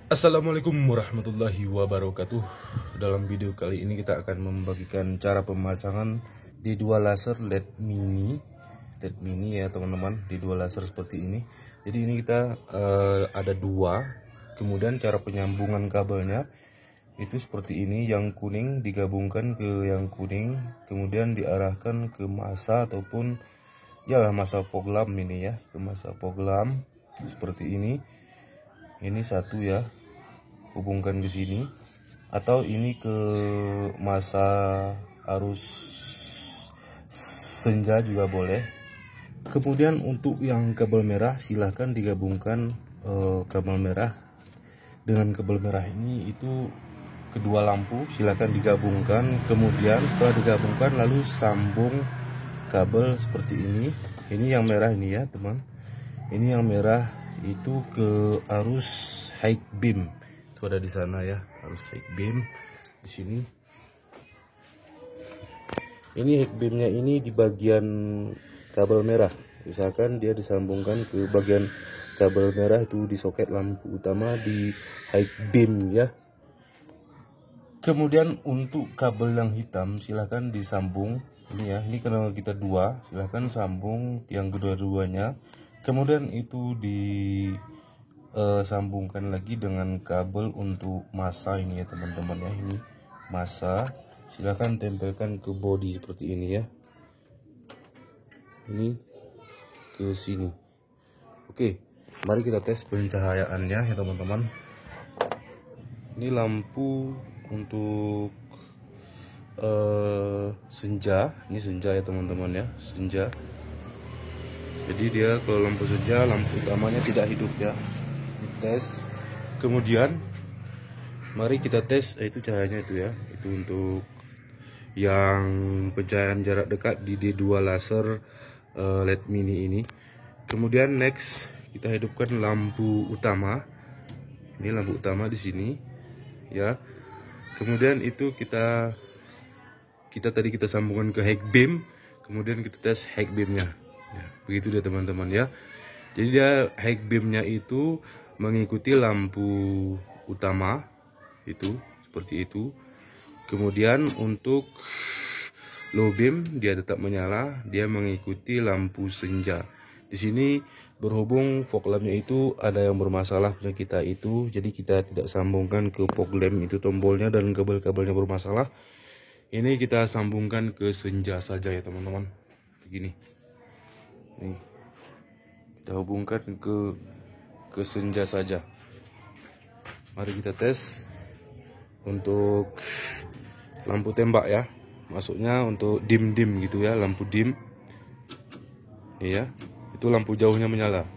Assalamualaikum warahmatullahi wabarakatuh. Dalam video kali ini kita akan membagikan cara pemasangan di dua laser LED mini ya teman-teman, di dua laser seperti ini. Jadi ini kita ada dua, kemudian cara penyambungan kabelnya itu seperti ini. Yang kuning digabungkan ke yang kuning, kemudian diarahkan ke masa ataupun ya masa poglam ini ya, ke masa poglam seperti ini. Ini satu ya, hubungkan ke sini, atau ini ke masa arus senja juga boleh. Kemudian untuk yang kabel merah silahkan digabungkan kabel merah dengan kabel merah ini, itu kedua lampu silahkan digabungkan. Kemudian setelah digabungkan lalu sambung kabel seperti ini. Ini yang merah ini ya teman, ini yang merah itu ke arus high beam, itu ada di sana ya, arus high beam di sini. Ini high beamnya ini di bagian kabel merah, misalkan dia disambungkan ke bagian kabel merah itu di soket lampu utama di high beam ya. Kemudian untuk kabel yang hitam silahkan disambung ini ya, ini karena kita dua, silahkan sambung yang kedua-duanya. Kemudian itu disambungkan lagi dengan kabel untuk masa ini ya teman-teman ya. Ini masa silahkan tempelkan ke bodi seperti ini ya, ini ke sini. Oke, mari kita tes pencahayaannya ya teman-teman. Ini lampu untuk senja, ini senja ya teman-teman ya, senja. Jadi dia kalau lampu senja, lampu utamanya tidak hidup ya. Tes. Kemudian mari kita tes itu cahayanya itu ya, itu untuk yang pencahayaan jarak dekat di D2 laser LED mini ini. Kemudian next kita hidupkan lampu utama. Ini lampu utama di sini ya. Kemudian itu kita tadi kita sambungkan ke high beam, kemudian kita tes high beamnya ya, begitu dia teman-teman ya. Jadi dia high beamnya itu mengikuti lampu utama itu seperti itu. Kemudian untuk low beam dia tetap menyala, dia mengikuti lampu senja. Di sini berhubung fog lampnya itu ada yang bermasalah punya kita itu, jadi kita tidak sambungkan ke fog lamp itu tombolnya dan kabel-kabelnya bermasalah. Ini kita sambungkan ke senja saja ya teman-teman, begini. Nih, kita hubungkan ke senja saja. Mari kita tes untuk lampu tembak ya, masuknya untuk dim gitu ya, lampu dim. Iya, itu lampu jauhnya menyala.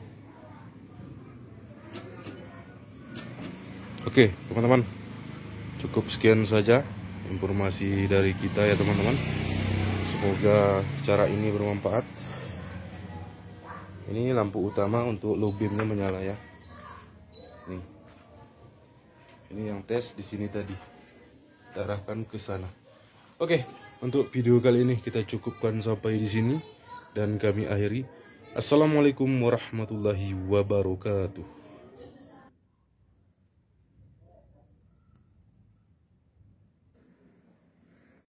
Oke teman-teman, cukup sekian saja informasi dari kita ya teman-teman. Semoga cara ini bermanfaat. Ini lampu utama untuk low beamnya menyala ya. Nih, ini yang tes di sini tadi, kita arahkan ke sana. Oke, untuk video kali ini kita cukupkan sampai di sini dan kami akhiri. Assalamualaikum warahmatullahi wabarakatuh.